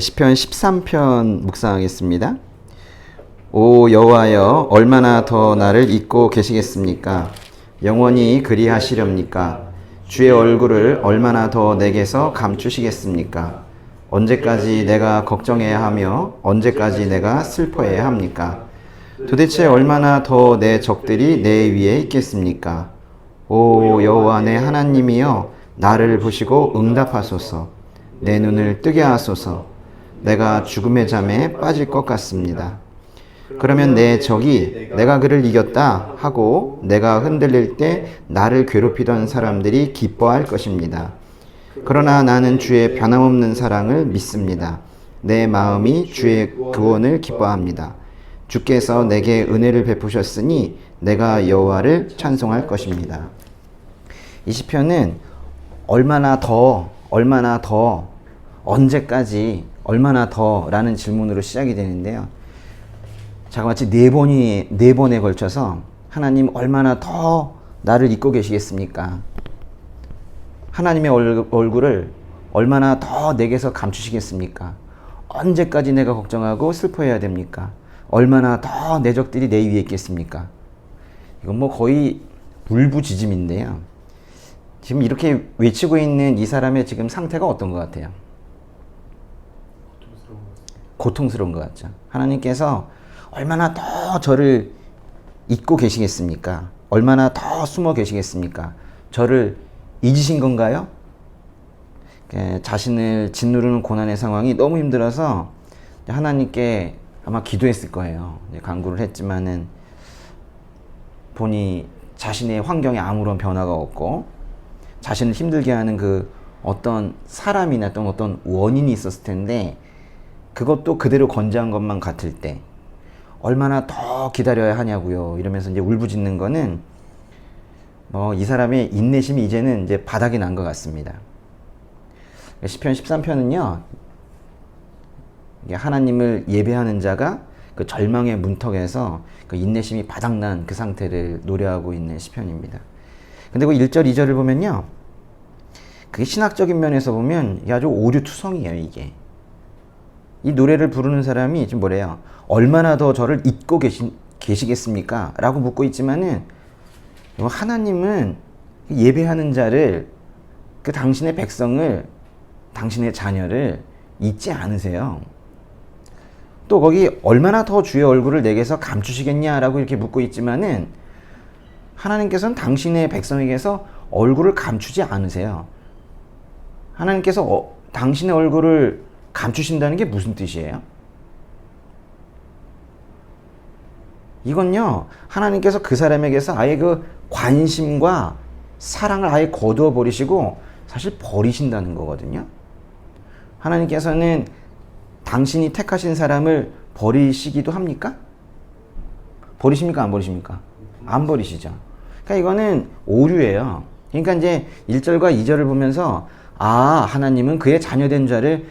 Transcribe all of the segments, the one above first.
시편 13편 묵상하겠습니다. 오 여호와여, 얼마나 더 나를 잊고 계시겠습니까? 영원히 그리하시렵니까? 주의 얼굴을 얼마나 더 내게서 감추시겠습니까? 언제까지 내가 걱정해야 하며 언제까지 내가 슬퍼해야 합니까? 도대체 얼마나 더 내 적들이 내 위에 있겠습니까? 오 여호와 내 하나님이여, 나를 보시고 응답하소서. 내 눈을 뜨게 하소서. 내가 죽음의 잠에 빠질 것 같습니다. 그러면 내 적이 내가 그를 이겼다 하고 내가 흔들릴 때 나를 괴롭히던 사람들이 기뻐할 것입니다. 그러나 나는 주의 변함없는 사랑을 믿습니다. 내 마음이 주의 구원을 기뻐합니다. 주께서 내게 은혜를 베푸셨으니 내가 여호와를 찬송할 것입니다. 이 시편은 얼마나 더, 언제까지, 얼마나 더 라는 질문으로 시작이 되는데요. 자그마치 네 번에 걸쳐서 하나님 얼마나 더 나를 잊고 계시겠습니까? 하나님의 얼굴을 얼마나 더 내게서 감추시겠습니까? 언제까지 내가 걱정하고 슬퍼해야 됩니까? 얼마나 더 내 적들이 내 위에 있겠습니까? 이건 뭐 거의 울부짖음인데요. 지금 이렇게 외치고 있는 이 사람의 지금 상태가 어떤 것 같아요? 고통스러운 것 같죠. 하나님께서 얼마나 더 저를 잊고 계시겠습니까? 얼마나 더 숨어 계시겠습니까? 저를 잊으신 건가요? 자신을 짓누르는 고난의 상황이 너무 힘들어서 하나님께 아마 기도했을 거예요. 간구를 했지만은 보니 자신의 환경에 아무런 변화가 없고 자신을 힘들게 하는 그 어떤 사람이나 어떤 원인이 있었을 텐데 그것도 그대로 건재한 것만 같을 때 얼마나 더 기다려야 하냐고요. 이러면서 이제 울부짖는 거는 이 사람의 인내심이 이제는 이제 바닥이 난 것 같습니다. 시편 13편은요. 하나님을 예배하는 자가 그 절망의 문턱에서 그 인내심이 바닥난 그 상태를 노래하고 있는 시편입니다. 근데 그 1절, 2절을 보면요. 그게 신학적인 면에서 보면 아주 오류투성이에요, 이게. 이 노래를 부르는 사람이 지금 뭐래요? 얼마나 더 저를 잊고 계시겠습니까? 라고 묻고 있지만은 하나님은 예배하는 자를, 그 당신의 백성을, 당신의 자녀를 잊지 않으세요. 또 거기 얼마나 더 주의 얼굴을 내게서 감추시겠냐라고 이렇게 묻고 있지만은 하나님께서는 당신의 백성에게서 얼굴을 감추지 않으세요. 하나님께서 당신의 얼굴을 감추신다는 게 무슨 뜻이에요? 이건요, 하나님께서 그 사람에게서 아예 그 관심과 사랑을 아예 거두어 버리시고 사실 버리신다는 거거든요. 하나님께서는 당신이 택하신 사람을 버리시기도 합니까? 버리십니까? 안 버리십니까? 안 버리시죠. 그러니까 이거는 오류예요. 그러니까 이제 1절과 2절을 보면서 하나님은 그의 자녀된 자를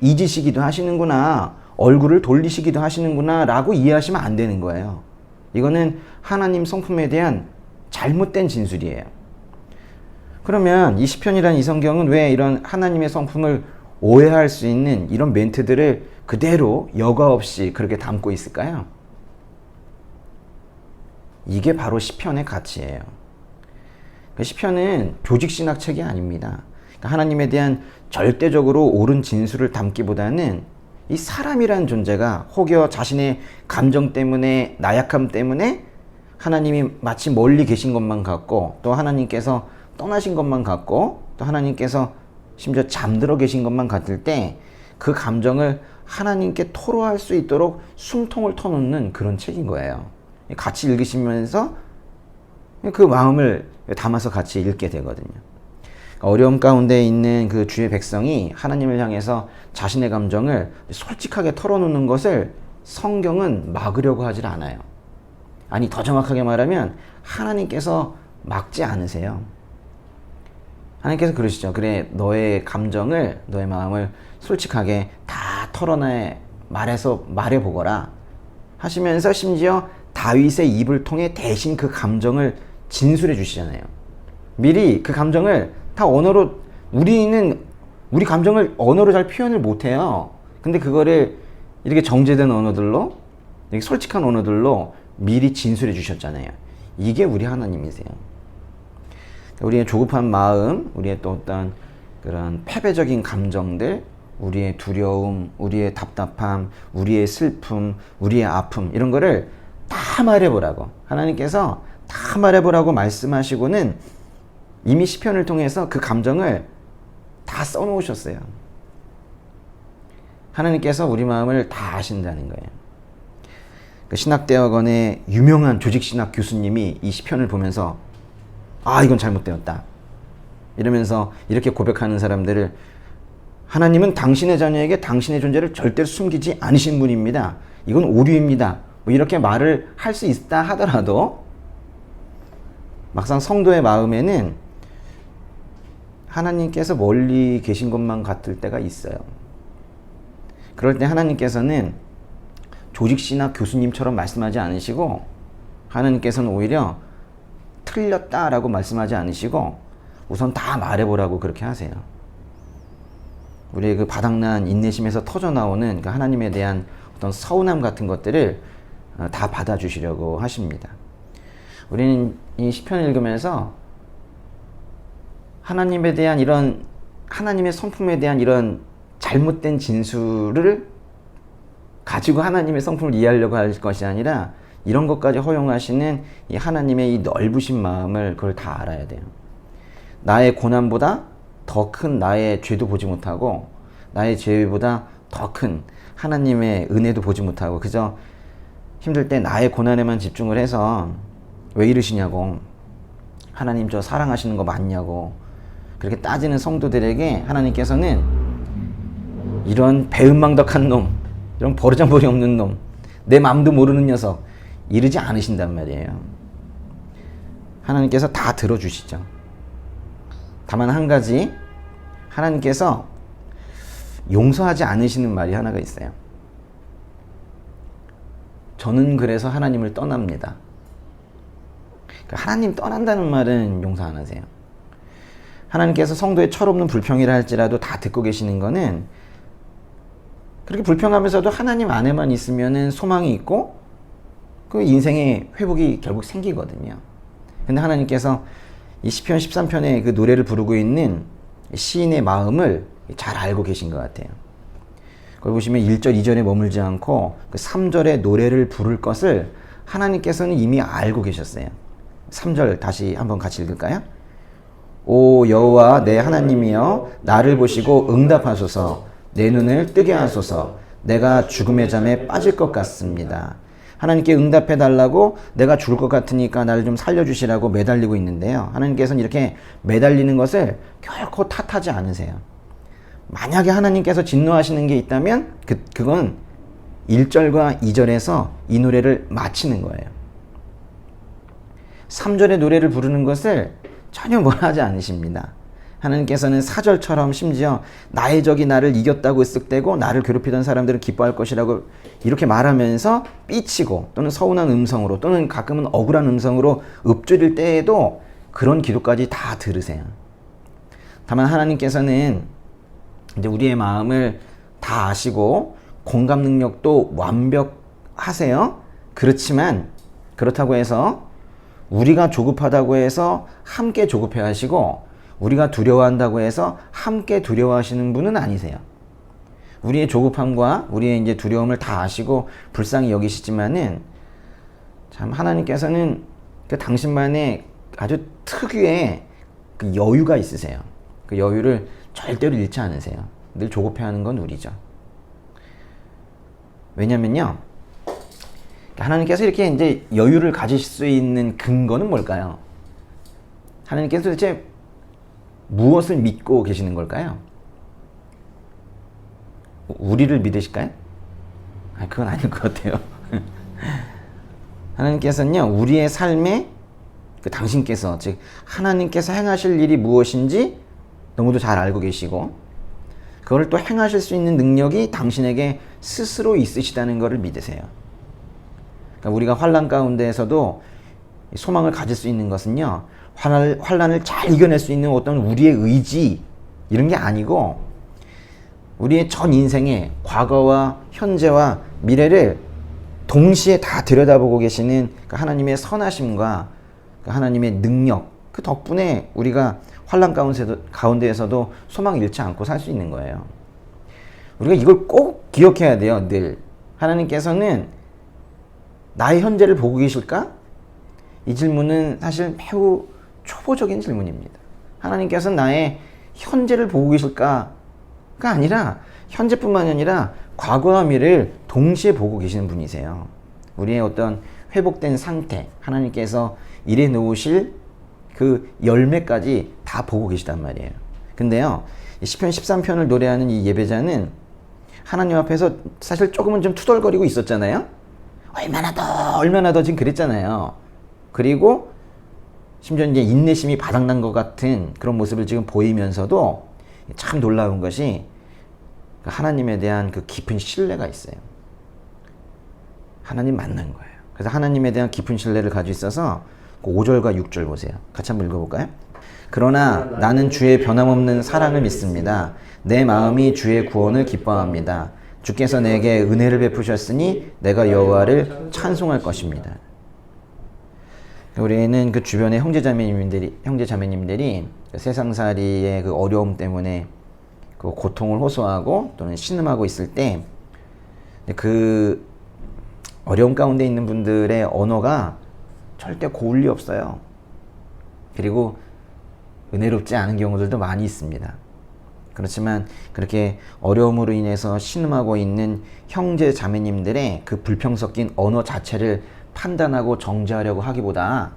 잊으시기도 하시는구나, 얼굴을 돌리시기도 하시는구나 라고 이해하시면 안 되는 거예요. 이거는 하나님 성품에 대한 잘못된 진술이에요. 그러면 이 시편이라는 이 성경은 왜 이런 하나님의 성품을 오해할 수 있는 이런 멘트들을 그대로 여과 없이 그렇게 담고 있을까요? 이게 바로 시편의 가치예요. 시편은 조직신학 책이 아닙니다. 하나님에 대한 절대적으로 옳은 진술을 담기보다는 이 사람이라는 존재가 혹여 자신의 감정 때문에, 나약함 때문에 하나님이 마치 멀리 계신 것만 같고, 또 하나님께서 떠나신 것만 같고, 또 하나님께서 심지어 잠들어 계신 것만 같을 때 그 감정을 하나님께 토로할 수 있도록 숨통을 터놓는 그런 책인 거예요. 같이 읽으시면서 그 마음을 담아서 같이 읽게 되거든요. 어려움 가운데 있는 그 주의 백성이 하나님을 향해서 자신의 감정을 솔직하게 털어놓는 것을 성경은 막으려고 하질 않아요. 아니, 더 정확하게 말하면 하나님께서 막지 않으세요. 하나님께서 그러시죠. 그래, 너의 감정을, 너의 마음을 솔직하게 다 말해보거라 하시면서 심지어 다윗의 입을 통해 대신 그 감정을 진술해 주시잖아요. 미리 그 감정을 다 언어로, 우리 감정을 언어로 잘 표현을 못해요. 근데 그거를 이렇게 정제된 언어들로, 이렇게 솔직한 언어들로 미리 진술해 주셨잖아요. 이게 우리 하나님이세요. 우리의 조급한 마음, 우리의 또 어떤 그런 패배적인 감정들, 우리의 두려움, 우리의 답답함, 우리의 슬픔, 우리의 아픔, 이런 거를 다 말해보라고, 하나님께서 다 말해보라고 말씀하시고는 이미 시편을 통해서 그 감정을 다 써놓으셨어요. 하나님께서 우리 마음을 다 아신다는 거예요. 그 신학대학원의 유명한 조직신학 교수님이 이 시편을 보면서 아, 이건 잘못되었다 이러면서 이렇게 고백하는 사람들을, 하나님은 당신의 자녀에게 당신의 존재를 절대로 숨기지 않으신 분입니다, 이건 오류입니다, 뭐 이렇게 말을 할 수 있다 하더라도 막상 성도의 마음에는 하나님께서 멀리 계신 것만 같을 때가 있어요. 그럴 때 하나님께서는 조직신학 교수님처럼 말씀하지 않으시고, 하나님께서는 오히려 틀렸다라고 말씀하지 않으시고 우선 다 말해보라고 그렇게 하세요. 우리의 그 바닥난 인내심에서 터져나오는 그 하나님에 대한 어떤 서운함 같은 것들을 다 받아주시려고 하십니다. 우리는 이 시편을 읽으면서 하나님에 대한 이런, 하나님의 성품에 대한 이런 잘못된 진술을 가지고 하나님의 성품을 이해하려고 할 것이 아니라 이런 것까지 허용하시는 이 하나님의 이 넓으신 마음을, 그걸 다 알아야 돼요. 나의 고난보다 더 큰 나의 죄도 보지 못하고, 나의 죄보다 더 큰 하나님의 은혜도 보지 못하고, 그저 힘들 때 나의 고난에만 집중을 해서 왜 이러시냐고, 하나님 저 사랑하시는 거 맞냐고 그렇게 따지는 성도들에게 하나님께서는 이런 배은망덕한 놈, 이런 버르장머리 없는 놈, 내 마음도 모르는 녀석 이러지 않으신단 말이에요. 하나님께서 다 들어주시죠. 다만 한 가지, 하나님께서 용서하지 않으시는 말이 하나가 있어요. 저는 그래서 하나님을 떠납니다. 그러니까 하나님 떠난다는 말은 용서 안 하세요. 하나님께서 성도의 철없는 불평이라 할지라도 다 듣고 계시는 거는, 그렇게 불평하면서도 하나님 안에만 있으면은 소망이 있고 그 인생의 회복이 결국 생기거든요. 근데 하나님께서 이 시편 13편의 그 노래를 부르고 있는 시인의 마음을 잘 알고 계신 것 같아요. 거기 보시면 1절, 2절에 머물지 않고 그 3절에 노래를 부를 것을 하나님께서는 이미 알고 계셨어요. 3절 다시 한번 같이 읽을까요? 오 여호와 내 하나님이여, 나를 보시고 응답하소서. 내 눈을 뜨게 하소서. 내가 죽음의 잠에 빠질 것 같습니다. 하나님께 응답해 달라고, 내가 죽을 것 같으니까 나를 좀 살려주시라고 매달리고 있는데요. 하나님께서는 이렇게 매달리는 것을 결코 탓하지 않으세요. 만약에 하나님께서 진노하시는 게 있다면 그건 1절과 2절에서 이 노래를 마치는 거예요. 3절의 노래를 부르는 것을 전혀 뭐라 하지 않으십니다. 하나님께서는 4절처럼 심지어 나의 적이 나를 이겼다고 쓱대고 나를 괴롭히던 사람들은 기뻐할 것이라고 이렇게 말하면서 삐치고, 또는 서운한 음성으로, 또는 가끔은 억울한 음성으로 읊조릴 때에도 그런 기도까지 다 들으세요. 다만 하나님께서는 이제 우리의 마음을 다 아시고 공감 능력도 완벽하세요. 그렇지만 그렇다고 해서 우리가 조급하다고 해서 함께 조급해 하시고, 우리가 두려워한다고 해서 함께 두려워하시는 분은 아니세요. 우리의 조급함과 우리의 이제 두려움을 다 아시고 불쌍히 여기시지만은, 참 하나님께서는 그 당신만의 아주 특유의 그 여유가 있으세요. 그 여유를 절대로 잃지 않으세요. 늘 조급해하는 건 우리죠. 왜냐면요, 하나님께서 이렇게 이제 여유를 가질 수 있는 근거는 뭘까요? 하나님께서 도대체 무엇을 믿고 계시는 걸까요? 우리를 믿으실까요? 그건 아닐 것 같아요. 하나님께서는요, 우리의 삶에 그 당신께서, 즉 하나님께서 행하실 일이 무엇인지 너무도 잘 알고 계시고, 그걸 또 행하실 수 있는 능력이 당신에게 스스로 있으시다는 것을 믿으세요. 그러니까 우리가 환난 가운데에서도 소망을 가질 수 있는 것은요, 환난을 잘 이겨낼 수 있는 어떤 우리의 의지 이런 게 아니고, 우리의 전 인생의 과거와 현재와 미래를 동시에 다 들여다보고 계시는 그 하나님의 선하심과 그 하나님의 능력, 그 덕분에 우리가 환난 가운데에서도 소망을 잃지 않고 살 수 있는 거예요. 우리가 이걸 꼭 기억해야 돼요. 늘 하나님께서는 나의 현재를 보고 계실까? 이 질문은 사실 매우 초보적인 질문입니다. 하나님께서는 나의 현재를 보고 계실까가 아니라 현재뿐만 아니라 과거와 미래를 동시에 보고 계시는 분이세요. 우리의 어떤 회복된 상태, 하나님께서 일해 놓으실 그 열매까지 다 보고 계시단 말이에요. 근데요, 시편 13편을 노래하는 이 예배자는 하나님 앞에서 사실 조금은 좀 투덜거리고 있었잖아요. 얼마나 더 지금 그랬잖아요. 그리고 심지어 이제 인내심이 바닥난 것 같은 그런 모습을 지금 보이면서도 참 놀라운 것이 하나님에 대한 그 깊은 신뢰가 있어요. 하나님 만난 거예요. 그래서 하나님에 대한 깊은 신뢰를 가지고 있어서 5절과 6절 보세요. 같이 한번 읽어볼까요? 그러나 나는 주의 변함없는 사랑을 믿습니다. 내 마음이 주의 구원을 기뻐합니다. 주께서 내게 은혜를 베푸셨으니 내가 여호와를 찬송할 것입니다. 우리는 그 주변의 형제자매님들이 세상살이의 그 어려움 때문에 그 고통을 호소하고 또는 신음하고 있을 때 그 어려움 가운데 있는 분들의 언어가 절대 고울 리 없어요. 그리고 은혜롭지 않은 경우들도 많이 있습니다. 그렇지만 그렇게 어려움으로 인해서 신음하고 있는 형제 자매님들의 그 불평 섞인 언어 자체를 판단하고 정죄하려고 하기보다,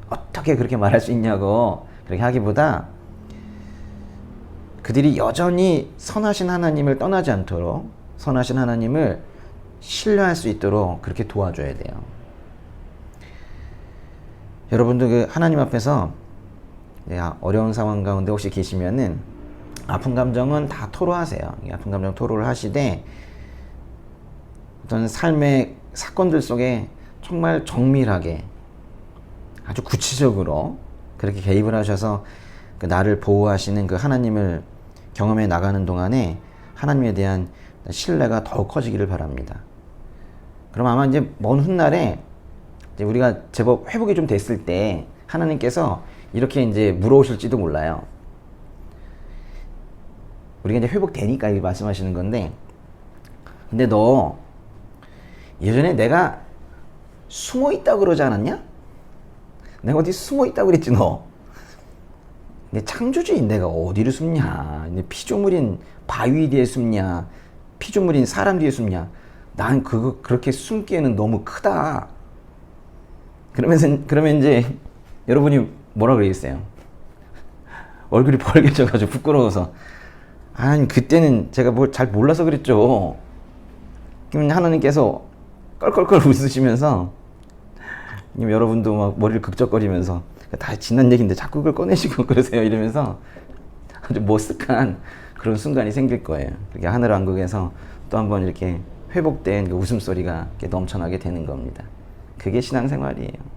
어떻게 그렇게 말할 수 있냐고 그렇게 하기보다 그들이 여전히 선하신 하나님을 떠나지 않도록, 선하신 하나님을 신뢰할 수 있도록 그렇게 도와줘야 돼요. 여러분도 그 하나님 앞에서 어려운 상황 가운데 혹시 계시면은 아픈 감정은 다 토로하세요. 아픈 감정 토로를 하시되 어떤 삶의 사건들 속에 정말 정밀하게 아주 구체적으로 그렇게 개입을 하셔서 그 나를 보호하시는 그 하나님을 경험해 나가는 동안에 하나님에 대한 신뢰가 더욱 커지기를 바랍니다. 그럼 아마 이제 먼 훗날에 이제 우리가 제법 회복이 좀 됐을 때 하나님께서 이렇게 이제 물어오실지도 몰라요. 우리가 이제 회복되니까 이렇게 말씀하시는 건데, 근데 너 예전에 내가 숨어 있다고 그러지 않았냐? 내가 어디 숨어 있다고 그랬지 너. 근데 창조주인 내가 어디를 숨냐? 피조물인 바위 뒤에 숨냐? 피조물인 사람 뒤에 숨냐? 난 그렇게 숨기에는 너무 크다. 그러면 이제 여러분이 뭐라 그러겠어요? 얼굴이 벌개져가지고 부끄러워서, 아니 그때는 제가 뭘 잘 몰라서 그랬죠. 그러면 하나님께서 껄껄껄 웃으시면서, 여러분도 막 머리를 극적거리면서 다 지난 얘기인데 자꾸 그걸 꺼내시고 그러세요 이러면서 아주 머쓱한 그런 순간이 생길 거예요. 그렇게 하늘왕국에서 또 한번 이렇게 회복된 그 웃음소리가 이렇게 넘쳐나게 되는 겁니다. 그게 신앙생활이에요.